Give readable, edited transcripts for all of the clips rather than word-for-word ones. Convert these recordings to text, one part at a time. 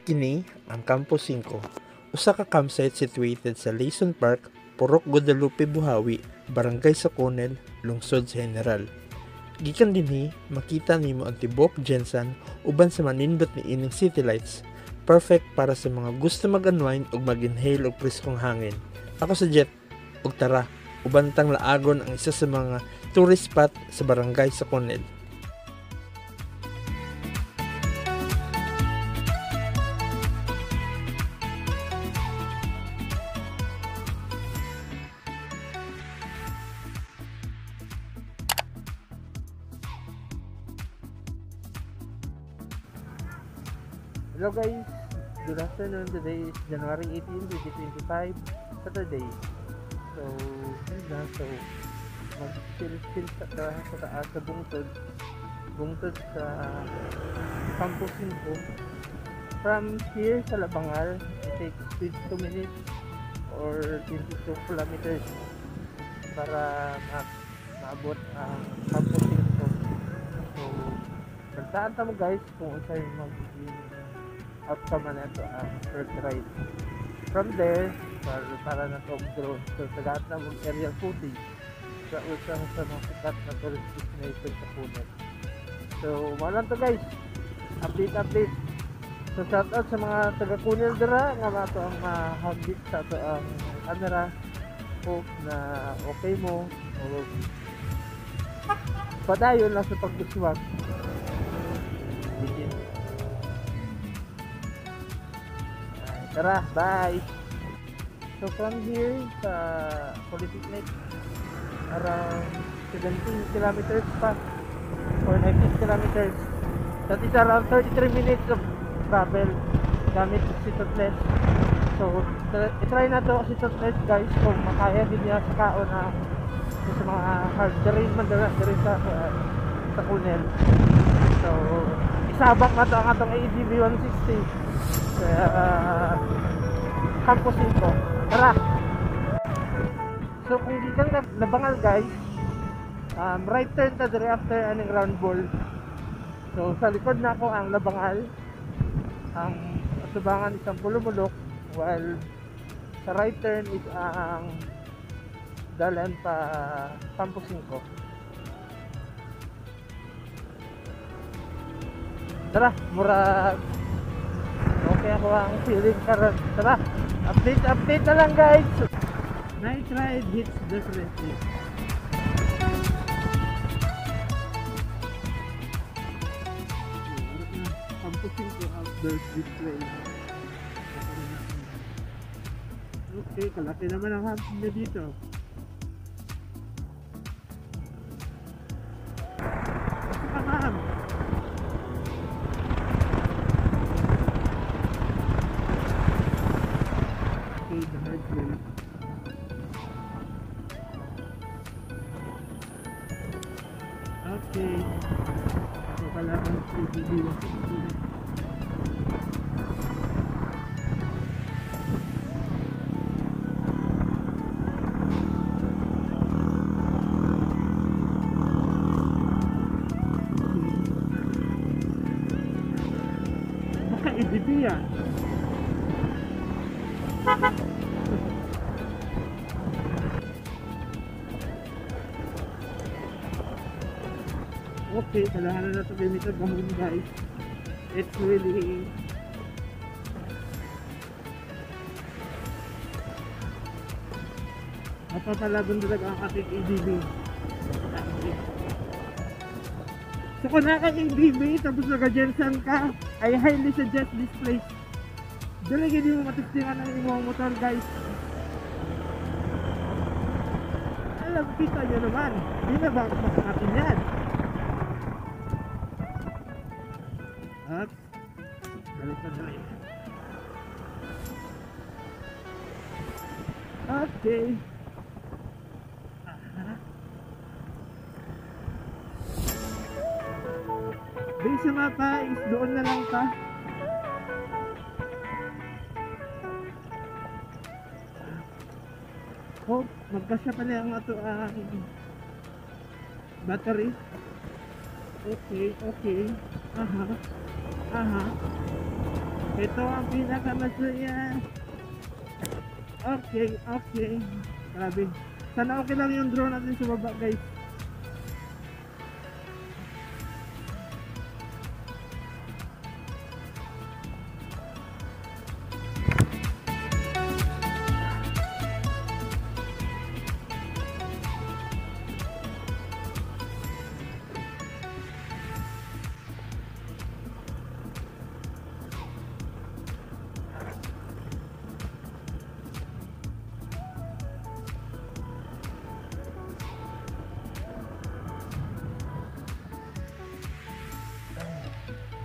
Kini ang Campo 5, usa ka campsite situated sa Layson Park, Purok Guadalupe, Buhawi, Barangay Saconel, Lungsod sa General. Gikan dinhi makita nimo ang tibuok Gensan uban sa manindot ni ining city lights. Perfect para sa mga gusto mag-unwind ug mag-inhale og preskong hangin. Ako sa Jet, ug tara, ubantang laagon ang isa sa mga tourist spot sa Barangay Saconel. Hello guys, good afternoon. Today is January 18, 2025, Saturday. So, yun na. So, mag-chill sa taas sa bungtod sa Campo 5. From here sa Labangal, it takes 22 minutes or 22 kilometers para maabot ang Campo 5. So, bantaan mo guys kung saan yung magiging outcome na ito ang first ride. From there, para na ito drone. So, tagaan na mong aerial footage sa usang sa mga sikat na tourist destination sa Punet. So, malang to guys. Update. So, shoutout sa mga taga-Kunil dira nga mato ang mahagit sa ito ang camera. Hope na okay mo. O padayon lang sa pagduswag. Begin. Tara, bye! So from here sa Polytechnic, around 17 kilometers pa or 19 kilometers. That is around 33 minutes of travel gamit si Totles. So itry na to si Totles guys kung makaya din niya sa kaon na sa mga hard terrain man diri sa Kunel. So isabak na to ang atong ADV 160 Campo 5. Tara! So kung di kang Labangal guys, right turn ta dire after aning round ball. So sa likod na ako ang Labangal, ang subangan isang Pulumulok, while sa right turn is ang dalan pa Campo 5. Tara, murag okay ako ang feeling karon. Tara, update na lang guys. Night ride hits definitely. Campo 5 outdoors display. Okay, kalaki naman ang hub niya dito. Paham. The hard way. Okay. So pala ang CBD na baka EDP yan. Okay, kailangan na ito limited bahon guys. It's really mapapalaban talaga ang ating ADV. So kung naka-ADV tapos naka-Gensan ka, I highly suggest this place. Dali hindi mo matistingan ng imong motor guys. Alam, kita nyo naman, di na ba makakatin yan? At balikan na rin. Okay. Base sa mapa is doon na lang ka. Oh, magkasya pala ang ato ang battery. Okay. Aha. Ito ang pinakamasaya. Okay, okay. Grabe. Sana okay lang yung drone natin sa baba, guys.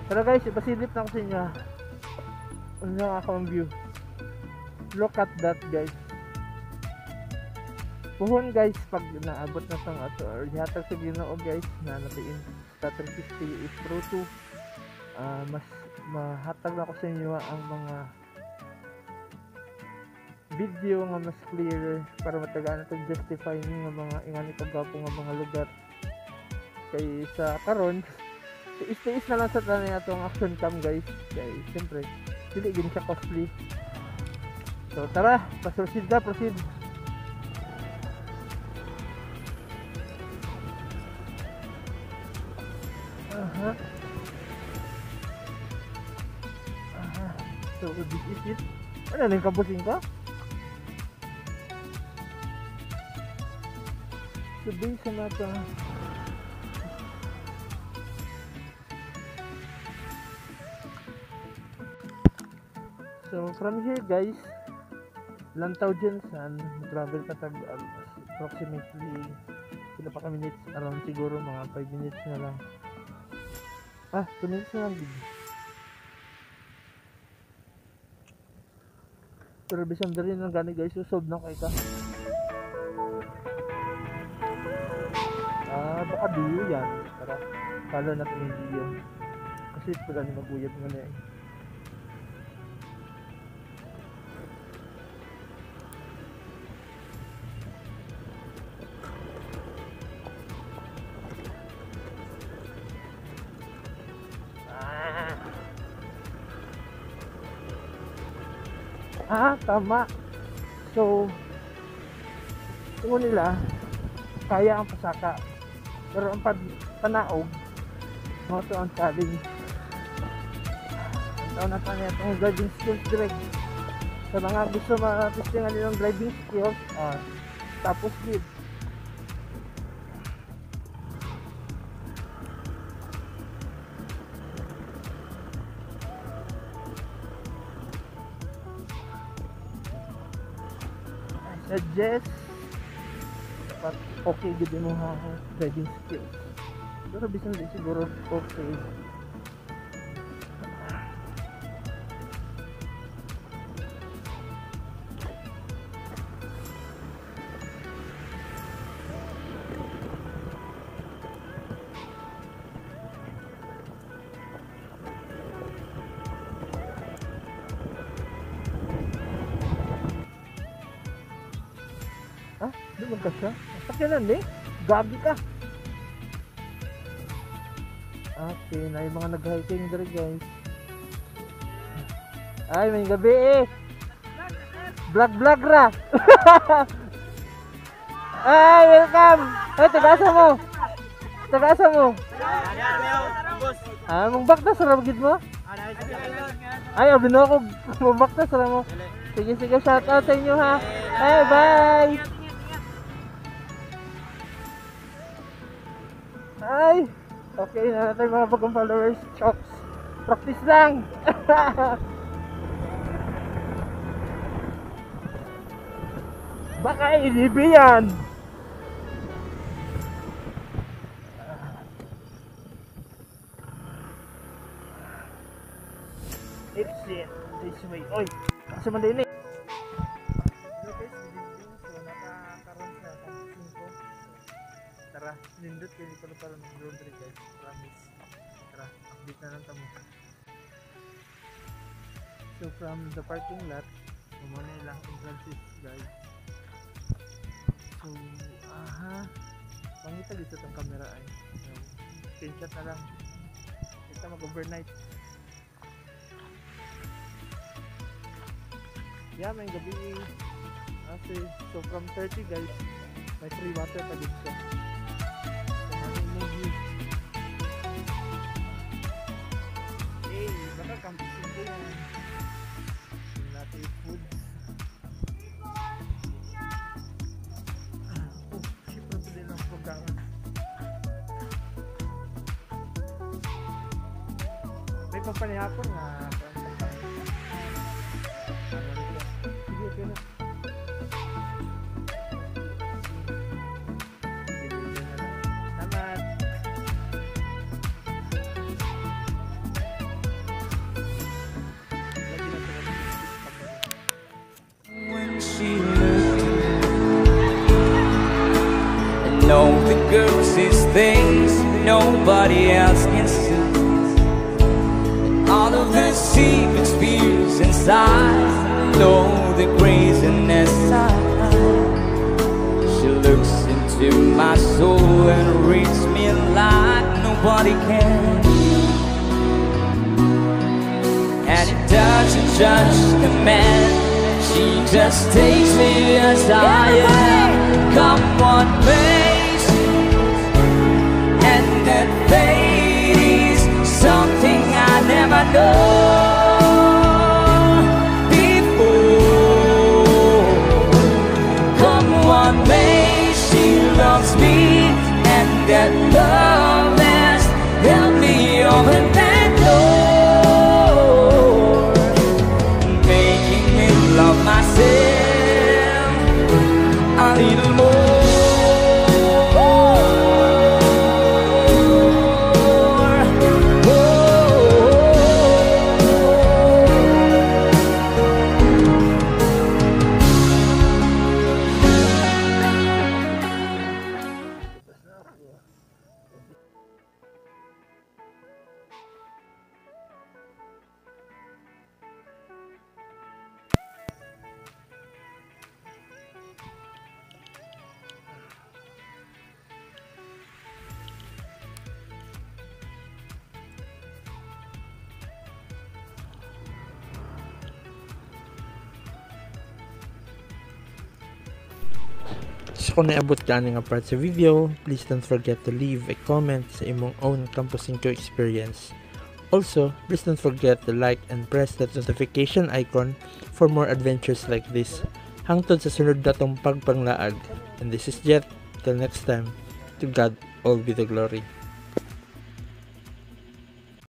Pero guys, ipasilip na ko sa inyo. Ano lang ako ang view. Look at that, guys. Puhon guys, pag naabot na sa ato or ihatag sa Ginoo guys na natiin sa 350 is Pro 2, mas mahatag na ko sa inyo ang mga video nga mas clear para matagaan natin justify nga mga ingani kagapo nga mga lugar. Kay sa karon is na lang sa tanan nato ang action cam guys, kay siyempre dili gid siya costly. So tara, proceed. So this is it. Ano nang kabusing ka? So based sa nata so from here guys, Lantaw Jensen, travel ka tag approximately sila pa ka minutes, around siguro mga 5 minutes na lang. 2 minutes na lang din. Pero bisang dali lang gani guys, susob na kay ka. Baka diyo yan. Tara, kala natin yung diyo. Kasi pala ni maguyab nga na eh. Tama. So, tungo nila, kaya ang pasaka. Pero ang panaog, mga ito ang challenge. Ang taon na pa niya itong driving skills direct. Sa mga gusto ma-testingan nilang driving skills, tapos gid. Suggest but okay gud mo ha driving skills, pero bisan di siguro okay. Doon ka siya? Sakyanan eh. Gabi ka. Okay, na yung mga nag-hiking dito guys. Ay, may gabi eh. Vlog ra. Ay, welcome. Ay, tagasa mo. Mangbakta sa rabagid mo? Ay, abino ako. Mangbakta sa mo. Sige, shout out sa inyo ha. Ay, bye. Ay, okay na natin mga bagong followers. Chokes, practice lang. Baka ilibi yan. It's it, this way. Oy, kasi mandali. Tara, nindot kayo dito na parang laundry guys, promise. Tara, update na lang tamo. So from the parking lot, muna ilang entrances guys. So, pangita dito itong camera ay. So, screenshot na lang. Ito mag-overnight. Yeah, may gabi. So from 30 guys, may free water pa din siya. So may view. Hey, baka campusin ko yan. Yung natin yung food. Oh, siyempre pa din ang pagkain. May papanihapon nga. Sige, okay na. Salamat. When she looked and all the girls sees things nobody else can see, and all of the secret fears inside, know the craziness I hide. She looks into my soul and reads me like nobody can. And it doesn't judge the man, she just takes me as I am. Come what may, and that fate is something I never know before. Come what may, she loves me, and that love has helped me open that door, making me love myself a little more. So kung naabot ka nga part sa video, please don't forget to leave a comment sa imong own Campus 5 experience. Also, please don't forget to like and press that notification icon for more adventures like this. Hangtod sa sunod datong pagpanglaag. And this is Jet. Till next time, to God all be the glory.